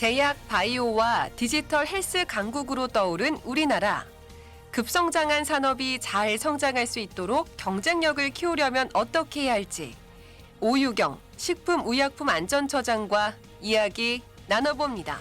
제약, 바이오와 디지털 헬스 강국으로 떠오른 우리나라. 급성장한 산업이 잘 성장할 수 있도록 경쟁력을 키우려면 어떻게 해야 할지 오유경 식품의약품안전처장과 이야기 나눠봅니다.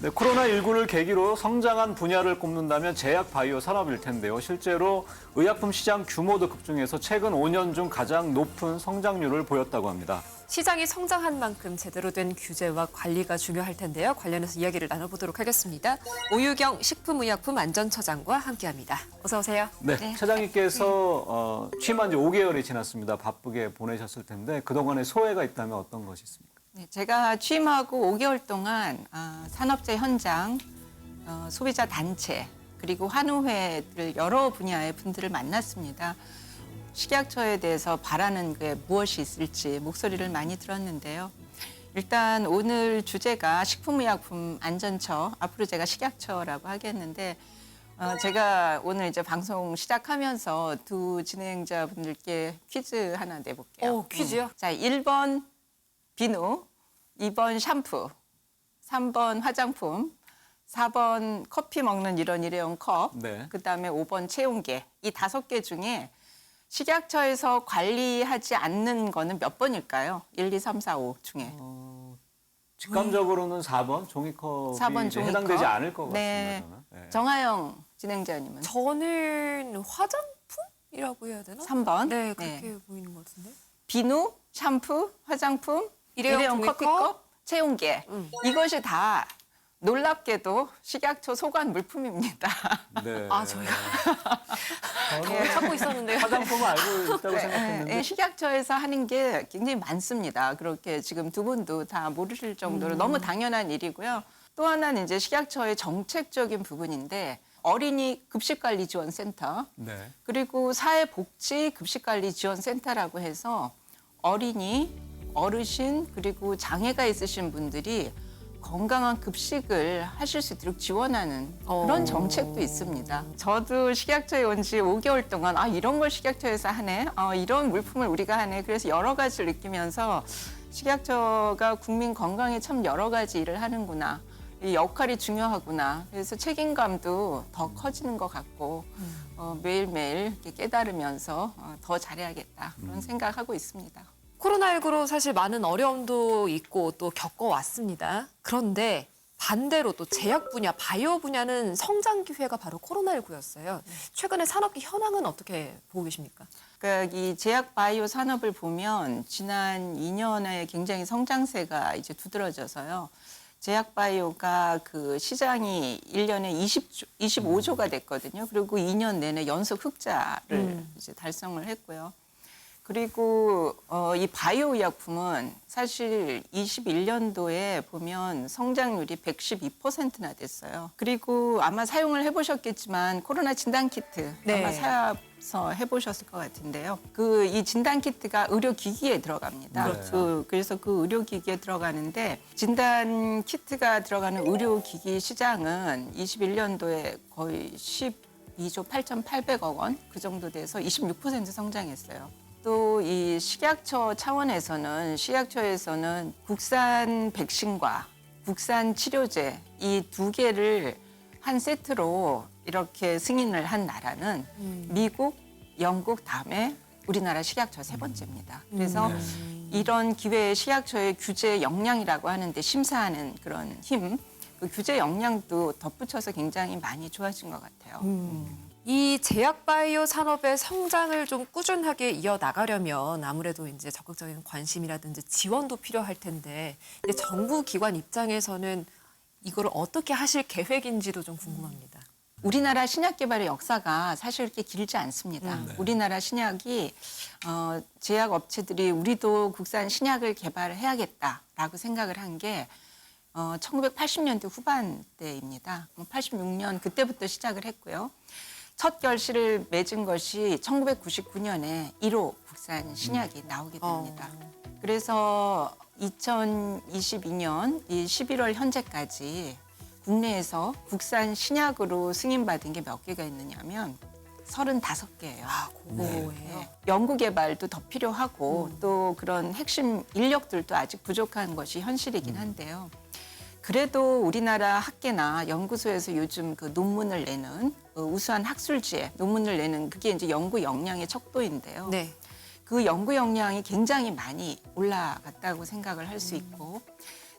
네, 코로나19를 계기로 성장한 분야를 꼽는다면 제약 바이오 산업일 텐데요. 실제로 의약품 시장 규모도 급증해서 최근 5년 중 가장 높은 성장률을 보였다고 합니다. 시장이 성장한 만큼 제대로 된 규제와 관리가 중요할 텐데요. 관련해서 이야기를 나눠보도록 하겠습니다. 오유경 식품의약품안전처장과 함께합니다. 어서 오세요. 네, 차장님께서 취임한 지 5개월이 지났습니다. 바쁘게 보내셨을 텐데 그동안의 소회가 있다면 어떤 것이 있습니까? 네, 제가 취임하고 5개월 동안 산업재 현장, 소비자 단체, 그리고 환우회를 여러 분야의 분들을 만났습니다. 식약처에 대해서 바라는 게 무엇이 있을지 목소리를 많이 들었는데요. 일단 오늘 주제가 식품의약품안전처, 앞으로 제가 식약처라고 하겠는데 제가 오늘 이제 방송 시작하면서 두 진행자분들께 퀴즈 하나 내볼게요. 퀴즈요? 자, 1번 비누, 2번 샴푸, 3번 화장품, 4번 커피 먹는 이런 일회용 컵, 네. 그다음에 5번 체온계. 이 5개 중에 식약처에서 관리하지 않는 거는 몇 번일까요? 1, 2, 3, 4, 5 중에. 직감적으로는 4번 종이컵이 4번 이제 종이컵. 해당되지 않을 것 같습니다. 네. 저는. 네. 정하영 진행자님은 저는 화장품이라고 해야 되나? 3번. 네, 그렇게 보이는 것 같은데. 비누, 샴푸, 화장품, 일회용 일회용 종이컵? 커피컵, 체온계. 이것이 다 놀랍게도 식약처 소관 물품입니다. 네. 아, 저요? 예. 찾고 있었는데요. 화장품을 알고 있다고 네, 생각했는데 네, 식약처에서 하는 게 굉장히 많습니다. 그렇게 지금 두 분도 다 모르실 정도로 너무 당연한 일이고요. 또 하나는 이제 식약처의 정책적인 부분인데 어린이 급식관리지원센터 네. 그리고 사회복지 급식관리지원센터라고 해서 어린이, 어르신 그리고 장애가 있으신 분들이 건강한 급식을 하실 수 있도록 지원하는 그런 정책도 있습니다. 저도 식약처에 온 지 5개월 동안 이런 걸 식약처에서 하네, 이런 물품을 우리가 하네. 그래서 여러 가지를 느끼면서 식약처가 국민 건강에 참 여러 가지 일을 하는구나. 이 역할이 중요하구나. 그래서 책임감도 더 커지는 것 같고 매일매일 이렇게 깨달으면서 더 잘해야겠다. 그런 생각하고 있습니다. 코로나19로 사실 많은 어려움도 있고 또 겪어왔습니다. 그런데 반대로 또 제약 분야, 바이오 분야는 성장 기회가 바로 코로나19였어요. 최근에 산업계 현황은 어떻게 보고 계십니까? 그러니까 이 제약 바이오 산업을 보면 지난 2년에 굉장히 성장세가 이제 두드러져서요. 제약 바이오가 그 시장이 1년에 25조가 됐거든요. 그리고 2년 내내 연속 흑자를 이제 달성을 했고요. 그리고 이 바이오 의약품은 사실 21년도에 보면 성장률이 112%나 됐어요. 그리고 아마 사용을 해보셨겠지만 코로나 진단 키트 네. 아마 사서 해보셨을 것 같은데요. 이 진단 키트가 의료기기에 들어갑니다. 그렇죠. 그래서 그 의료기기에 들어가는데 진단 키트가 들어가는 의료기기 시장은 21년도에 거의 12조 8,800억 원 그 정도 돼서 26% 성장했어요. 또 이 식약처 차원에서는 식약처에서는 국산 백신과 국산 치료제 이 두 개를 한 세트로 이렇게 승인을 한 나라는 미국, 영국 다음에 우리나라 식약처 세 번째입니다. 그래서 이런 기회에 식약처의 규제 역량이라고 하는데 심사하는 그런 힘, 그 규제 역량도 덧붙여서 굉장히 많이 좋아진 것 같아요. 이 제약 바이오 산업의 성장을 좀 꾸준하게 이어나가려면 아무래도 이제 적극적인 관심이라든지 지원도 필요할 텐데 이제 정부 기관 입장에서는 이거를 어떻게 하실 계획인지도 좀 궁금합니다. 우리나라 신약 개발의 역사가 사실 그렇게 길지 않습니다. 우리나라 신약이 제약 업체들이 우리도 국산 신약을 개발해야겠다라고 생각을 한 게 1980년대 후반대입니다. 86년 그때부터 시작을 했고요. 첫 결실을 맺은 것이 1999년에 1호 국산 신약이 나오게 됩니다. 그래서 2022년 이 11월 현재까지 국내에서 국산 신약으로 승인받은 게 몇 개가 있느냐면 35개예요. 고거예요. 연구 개발도 더 필요하고 또 그런 핵심 인력들도 아직 부족한 것이 현실이긴 한데요. 그래도 우리나라 학계나 연구소에서 요즘 그 논문을 내는 우수한 학술지에 논문을 내는 그게 이제 연구 역량의 척도인데요. 네. 그 연구 역량이 굉장히 많이 올라갔다고 생각을 할 수 있고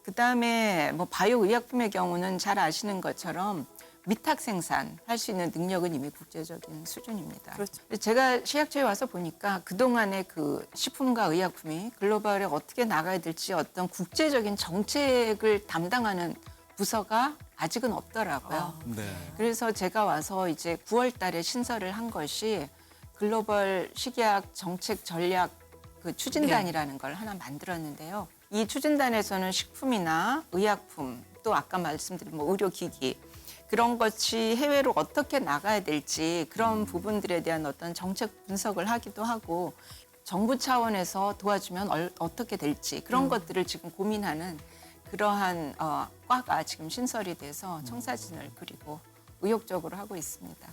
그다음에 뭐 바이오 의약품의 경우는 잘 아시는 것처럼 위탁 생산할 수 있는 능력은 이미 국제적인 수준입니다. 그렇죠. 제가 식약처에 와서 보니까 그동안의 그 식품과 의약품이 글로벌에 어떻게 나가야 될지 어떤 국제적인 정책을 담당하는 부서가 아직은 없더라고요. 네. 그래서 제가 와서 이제 9월 달에 신설을 한 것이 글로벌 식약 정책 전략 그 추진단이라는 걸 하나 만들었는데요. 이 추진단에서는 식품이나 의약품 또 아까 말씀드린 뭐 의료기기 그런 것이 해외로 어떻게 나가야 될지 그런 부분들에 대한 어떤 정책 분석을 하기도 하고 정부 차원에서 도와주면 어떻게 될지 그런 것들을 지금 고민하는 그러한 과가 지금 신설이 돼서 청사진을 그리고 의욕적으로 하고 있습니다.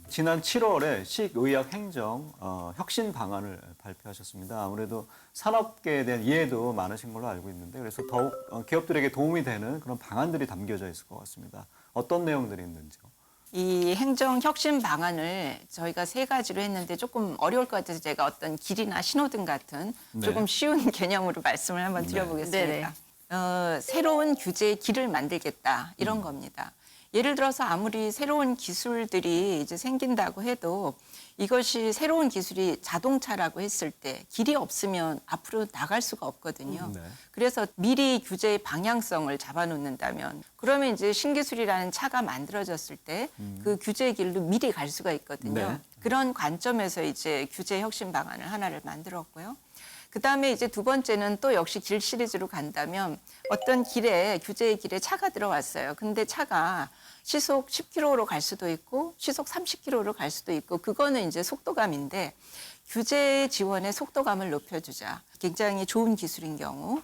지난 7월에 식의약행정 혁신 방안을 발표하셨습니다. 아무래도 산업계에 대한 이해도 많으신 걸로 알고 있는데 그래서 더욱 기업들에게 도움이 되는 그런 방안들이 담겨져 있을 것 같습니다. 어떤 내용들이 있는지요? 이 행정 혁신 방안을 저희가 3가지로 했는데 조금 어려울 것 같아서 제가 어떤 길이나 신호등 같은 네. 조금 쉬운 개념으로 말씀을 한번 드려보겠습니다. 새로운 규제의 길을 만들겠다 이런 겁니다. 예를 들어서 아무리 새로운 기술들이 이제 생긴다고 해도 이것이 새로운 기술이 자동차라고 했을 때 길이 없으면 앞으로 나갈 수가 없거든요. 네. 그래서 미리 규제의 방향성을 잡아놓는다면 그러면 이제 신기술이라는 차가 만들어졌을 때 그 규제의 길로 미리 갈 수가 있거든요. 네. 그런 관점에서 이제 규제 혁신 방안을 하나를 만들었고요. 그다음에 이제 2번째는 또 역시 길 시리즈로 간다면 어떤 길에 규제의 길에 차가 들어왔어요. 근데 차가 시속 10km로 갈 수도 있고 시속 30km로 갈 수도 있고 그거는 이제 속도감인데 규제 지원의 속도감을 높여주자. 굉장히 좋은 기술인 경우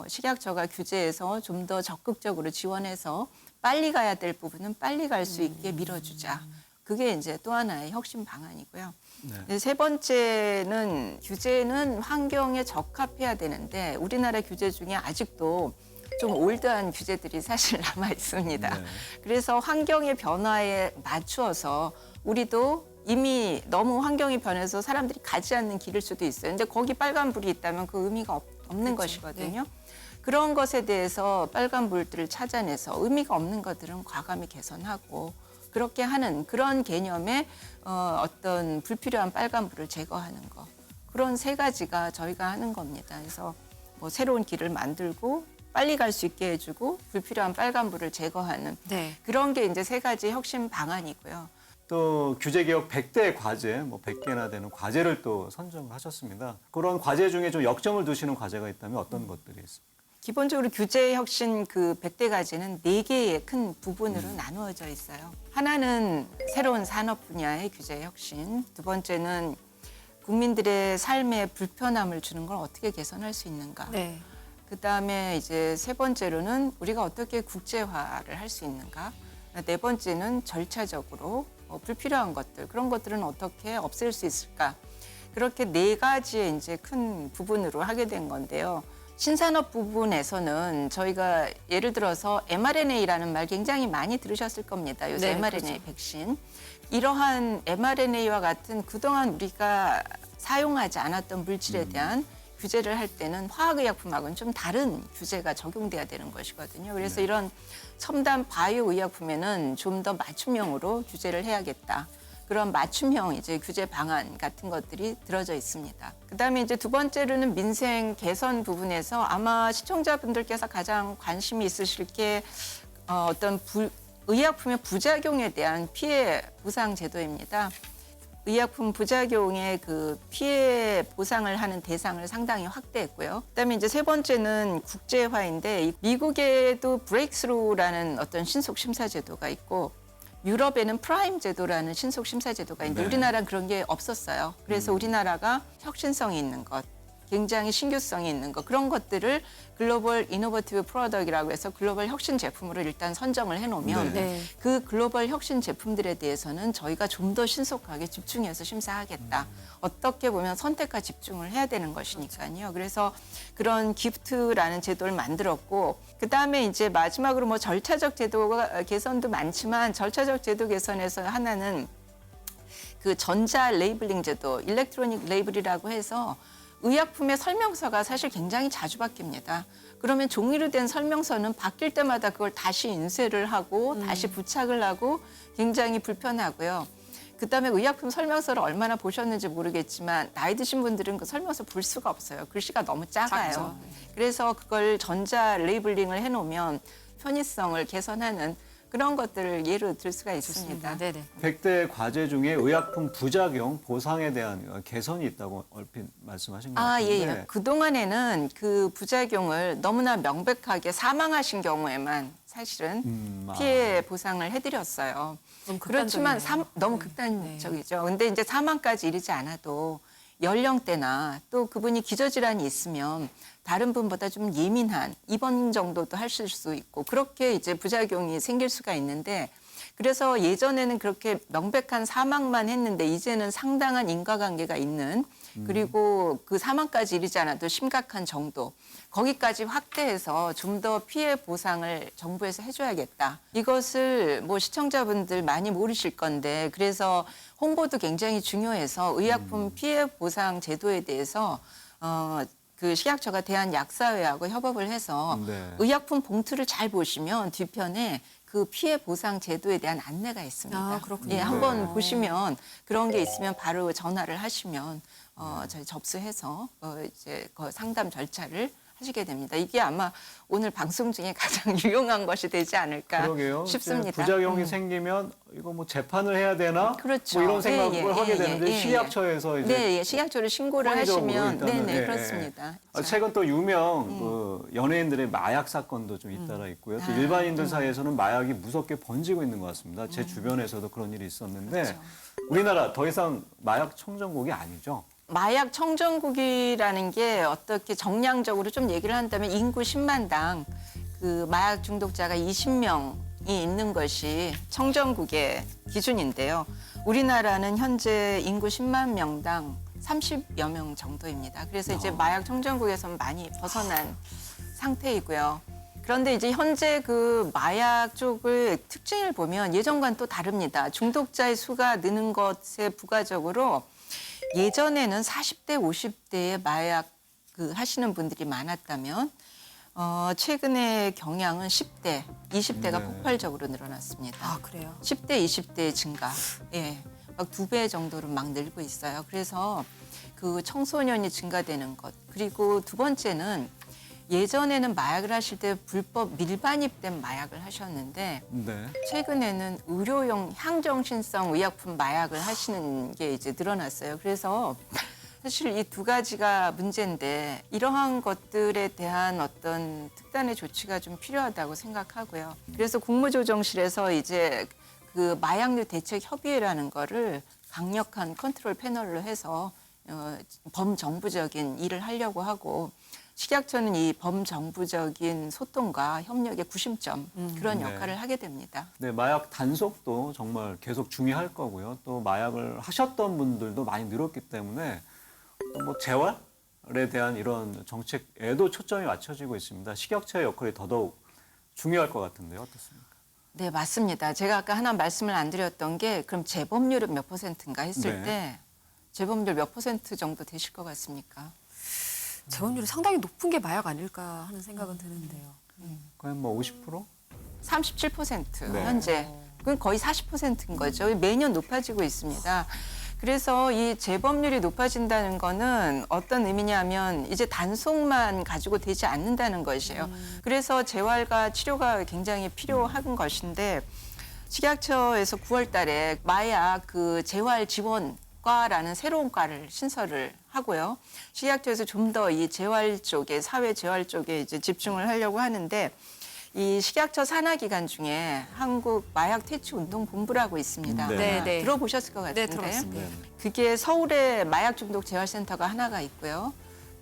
식약처가 규제에서 좀 더 적극적으로 지원해서 빨리 가야 될 부분은 빨리 갈 수 있게 밀어주자. 그게 이제 또 하나의 혁신 방안이고요. 네. 3번째는 규제는 환경에 적합해야 되는데 우리나라 규제 중에 아직도 좀 올드한 규제들이 사실 남아 있습니다. 네. 그래서 환경의 변화에 맞추어서 우리도 이미 너무 환경이 변해서 사람들이 가지 않는 길일 수도 있어요. 근데 거기 빨간불이 있다면 그 의미가 없는 것이거든요. 그런 것에 대해서 빨간불들을 찾아내서 의미가 없는 것들은 과감히 개선하고 그렇게 하는 그런 개념의 어떤 불필요한 빨간불을 제거하는 거. 그런 3가지가 저희가 하는 겁니다. 그래서 뭐 새로운 길을 만들고 빨리 갈 수 있게 해주고 불필요한 빨간불을 제거하는 네. 그런 게 이제 3가지 혁신 방안이고요. 또 규제개혁 100대 과제, 뭐 100개나 되는 과제를 또 선정을 하셨습니다. 그런 과제 중에 좀 역점을 두시는 과제가 있다면 어떤 것들이 있습니까? 기본적으로 규제 혁신 그 100대 과제는 4개의 큰 부분으로 나누어져 있어요. 하나는 새로운 산업 분야의 규제 혁신, 2번째는 국민들의 삶에 불편함을 주는 걸 어떻게 개선할 수 있는가. 네. 그다음에 이제 3번째로는 우리가 어떻게 국제화를 할 수 있는가. 4번째는 절차적으로 불필요한 것들, 그런 것들은 어떻게 없앨 수 있을까. 그렇게 4가지의 이제 큰 부분으로 하게 된 건데요. 신산업 부분에서는 저희가 예를 들어서 mRNA라는 말 굉장히 많이 들으셨을 겁니다. 요새 네, mRNA 백신. 이러한 mRNA와 같은 그동안 우리가 사용하지 않았던 물질에 대한 규제를 할 때는 화학의약품하고는 좀 다른 규제가 적용돼야 되는 것이거든요. 그래서 이런 첨단 바이오 의약품에는 좀 더 맞춤형으로 규제를 해야겠다. 그런 맞춤형 이제 규제 방안 같은 것들이 들어져 있습니다. 그다음에 이제 2번째로는 민생 개선 부분에서 아마 시청자분들께서 가장 관심이 있으실 게 어떤 의약품의 부작용에 대한 피해 보상 제도입니다. 의약품 부작용의 그 피해 보상을 하는 대상을 상당히 확대했고요. 그다음에 이제 3번째는 국제화인데 미국에도 브레이크스루라는 어떤 신속 심사 제도가 있고 유럽에는 프라임 제도라는 신속 심사 제도가 있는데 네. 우리나라는 그런 게 없었어요. 그래서 우리나라가 혁신성이 있는 것, 굉장히 신규성이 있는 거 그런 것들을 글로벌 이노버티브 프로덕이라고 해서 글로벌 혁신 제품으로 일단 선정을 해놓으면 네. 그 글로벌 혁신 제품들에 대해서는 저희가 좀 더 신속하게 집중해서 심사하겠다. 어떻게 보면 선택과 집중을 해야 되는 것이니까요. 그래서 그런 기프트라는 제도를 만들었고 그다음에 이제 마지막으로 뭐 절차적 제도가 개선도 많지만 절차적 제도 개선에서 하나는 그 전자 레이블링 제도, 일렉트로닉 레이블이라고 해서 의약품의 설명서가 사실 굉장히 자주 바뀝니다. 그러면 종이로 된 설명서는 바뀔 때마다 그걸 다시 인쇄를 하고 다시 부착을 하고 굉장히 불편하고요. 그다음에 의약품 설명서를 얼마나 보셨는지 모르겠지만 나이 드신 분들은 그 설명서 볼 수가 없어요. 글씨가 너무 작아요. 작죠. 그래서 그걸 전자 레이블링을 해놓으면 편의성을 개선하는 그런 것들을 예로 들 수가 있습니다. 네네. 100대 과제 중에 의약품 부작용 보상에 대한 개선이 있다고 얼핏 말씀하신 것 아, 같은데. 예. 그동안에는 그 부작용을 너무나 명백하게 사망하신 경우에만 사실은 피해 보상을 해드렸어요. 너무 그렇지만 극단적이네요. 너무 극단적이죠. 근데 이제 사망까지 이르지 않아도 연령대나 또 그분이 기저질환이 있으면 다른 분보다 좀 예민한 입원 정도도 하실 수 있고 그렇게 이제 부작용이 생길 수가 있는데 그래서 예전에는 그렇게 명백한 사망만 했는데 이제는 상당한 인과관계가 있는 그리고 그 사망까지 이르지 않아도 심각한 정도 거기까지 확대해서 좀 더 피해 보상을 정부에서 해줘야겠다. 이것을 뭐 시청자분들 많이 모르실 건데 그래서 홍보도 굉장히 중요해서 의약품 피해 보상 제도에 대해서 그 식약처가 대한약사회하고 협업을 해서 네. 의약품 봉투를 잘 보시면 뒤편에 그 피해 보상 제도에 대한 안내가 있습니다. 아, 그렇군요. 예, 한번 네. 보시면 그런 게 있으면 바로 전화를 하시면 저희 접수해서 이제 그 상담 절차를 하시게 됩니다. 이게 아마 오늘 방송 중에 가장 유용한 것이 되지 않을까 그러게요. 싶습니다. 이제 부작용이 생기면 이거 뭐 재판을 해야 되나? 그렇죠. 뭐 이런 생각을 예, 예, 하게 예, 되는데 예, 예. 식약처에서 이제 네, 예, 식약처를 신고를 권위적으로 하시면 일단은, 네네 예, 예. 그렇습니다. 최근 또 유명 그 연예인들의 마약 사건도 좀 잇따라 있고요. 또 아, 일반인들 사이에서는 마약이 무섭게 번지고 있는 것 같습니다. 제 주변에서도 그런 일이 있었는데 그렇죠. 우리나라 더 이상 마약 청정국이 아니죠. 마약 청정국이라는 게 어떻게 정량적으로 좀 얘기를 한다면 인구 10만당 그 마약 중독자가 20명이 있는 것이 청정국의 기준인데요. 우리나라는 현재 인구 10만 명당 30여 명 정도입니다. 그래서 이제 마약 청정국에서는 많이 벗어난 상태이고요. 그런데 이제 현재 그 마약 쪽의 특징을 보면 예전과는 또 다릅니다. 중독자의 수가 느는 것에 부가적으로 예전에는 40대, 50대에 마약 그 하시는 분들이 많았다면 최근의 경향은 10대, 20대가 네. 폭발적으로 늘어났습니다. 아, 그래요? 10대, 20대의 증가, 예, 막 2배 정도로 막 늘고 있어요. 그래서 그 청소년이 증가되는 것, 그리고 두 번째는 예전에는 마약을 하실 때 불법 밀반입된 마약을 하셨는데 네. 최근에는 의료용 향정신성 의약품 마약을 하시는 게 이제 늘어났어요. 그래서 사실 이 두 가지가 문제인데 이러한 것들에 대한 어떤 특단의 조치가 좀 필요하다고 생각하고요. 그래서 국무조정실에서 이제 그 마약류 대책 협의회라는 거를 강력한 컨트롤 패널로 해서 범정부적인 일을 하려고 하고 식약처는 이 범정부적인 소통과 협력의 구심점 그런 네. 역할을 하게 됩니다. 네, 마약 단속도 정말 계속 중요할 거고요. 또 마약을 하셨던 분들도 많이 늘었기 때문에 또 뭐 재활에 대한 이런 정책에도 초점이 맞춰지고 있습니다. 식약처의 역할이 더더욱 중요할 것 같은데요. 어떻습니까? 네, 맞습니다. 제가 아까 하나 말씀을 안 드렸던 게 그럼 재범률은 몇 %인가 했을 네. 때 재범률 몇 % 정도 되실 것 같습니까? 재원율이 상당히 높은 게 마약 아닐까 하는 생각은 드는데요. 그냥 뭐 50%? 37% 네. 현재. 그건 거의 40%인 거죠. 매년 높아지고 있습니다. 그래서 이 재범률이 높아진다는 거는 어떤 의미냐면 이제 단속만 가지고 되지 않는다는 것이에요. 그래서 재활과 치료가 굉장히 필요한 것인데 식약처에서 9월 달에 마약 그 재활 지원 과라는 새로운 과를 신설을 하고요. 식약처에서 좀 더 이 재활 쪽에 사회 재활 쪽에 이제 집중을 하려고 하는데 이 식약처 산하 기관 중에 한국 마약 퇴치 운동 본부라고 있습니다. 네. 네, 네. 들어보셨을 것 같은데. 네, 들어봤습니다. 네. 그게 서울에 마약 중독 재활센터가 하나가 있고요.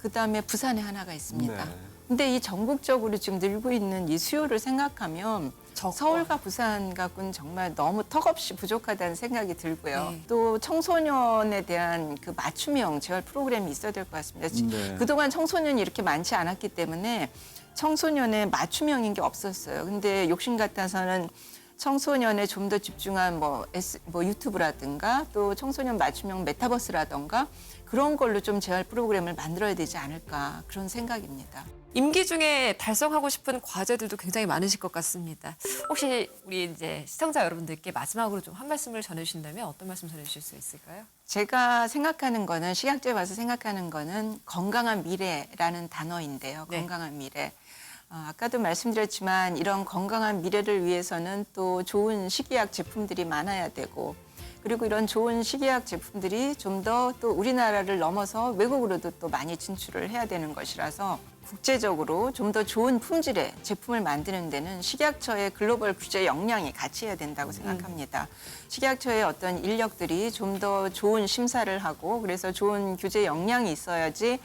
그다음에 부산에 하나가 있습니다. 네. 근데 이 전국적으로 지금 늘고 있는 이 수요를 생각하면 서울과 부산 갖고는 정말 너무 턱없이 부족하다는 생각이 들고요. 네. 또 청소년에 대한 그 맞춤형 재활 프로그램이 있어야 될 것 같습니다. 네. 그동안 청소년이 이렇게 많지 않았기 때문에 청소년의 맞춤형인 게 없었어요. 근데 욕심 같아서는 청소년에 좀 더 집중한 뭐 유튜브라든가 또 청소년 맞춤형 메타버스라든가 그런 걸로 좀 재활 프로그램을 만들어야 되지 않을까 그런 생각입니다. 임기 중에 달성하고 싶은 과제들도 굉장히 많으실 것 같습니다. 혹시 우리 이제 시청자 여러분들께 마지막으로 좀 한 말씀을 전해주신다면 어떤 말씀 전해주실 수 있을까요? 제가 생각하는 거는 식약처에 와서 생각하는 거는 건강한 미래라는 단어인데요. 네. 건강한 미래. 아까도 말씀드렸지만 이런 건강한 미래를 위해서는 또 좋은 식이약 제품들이 많아야 되고 그리고 이런 좋은 식이약 제품들이 좀 더 또 우리나라를 넘어서 외국으로도 또 많이 진출을 해야 되는 것이라서 국제적으로 좀 더 좋은 품질의 제품을 만드는 데는 식약처의 글로벌 규제 역량이 같이 해야 된다고 생각합니다. 식약처의 어떤 인력들이 좀 더 좋은 심사를 하고 그래서 좋은 규제 역량이 있어야지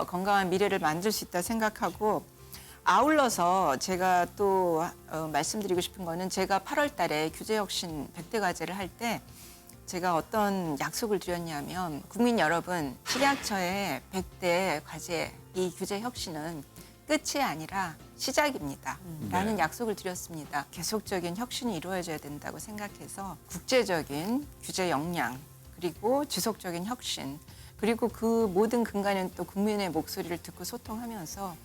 건강한 미래를 만들 수 있다 생각하고 아울러서 제가 또 말씀드리고 싶은 거는 제가 8월 달에 규제혁신 100대 과제를 할 때 제가 어떤 약속을 드렸냐면 국민 여러분 식약처의 100대 과제 이 규제혁신은 끝이 아니라 시작입니다. 라는 약속을 드렸습니다. 계속적인 혁신이 이루어져야 된다고 생각해서 국제적인 규제 역량 그리고 지속적인 혁신 그리고 그 모든 근간은 또 국민의 목소리를 듣고 소통하면서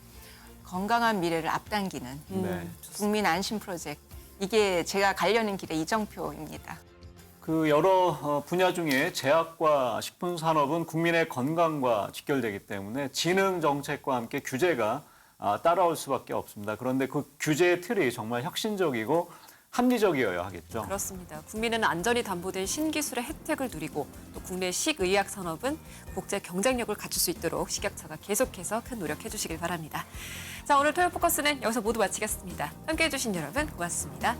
건강한 미래를 앞당기는 네. 국민 안심 프로젝트 이게 제가 가려는 길의 이정표입니다. 그 여러 분야 중에 제약과 식품 산업은 국민의 건강과 직결되기 때문에 진흥 정책과 함께 규제가 따라올 수밖에 없습니다. 그런데 그 규제의 틀이 정말 혁신적이고 합리적이어야 하겠죠. 그렇습니다. 국민은 안전이 담보된 신기술의 혜택을 누리고 또 국내 식의약 산업은 국제 경쟁력을 갖출 수 있도록 식약처가 계속해서 큰 노력해 주시길 바랍니다. 자, 오늘 토요 포커스는 여기서 모두 마치겠습니다. 함께해 주신 여러분 고맙습니다.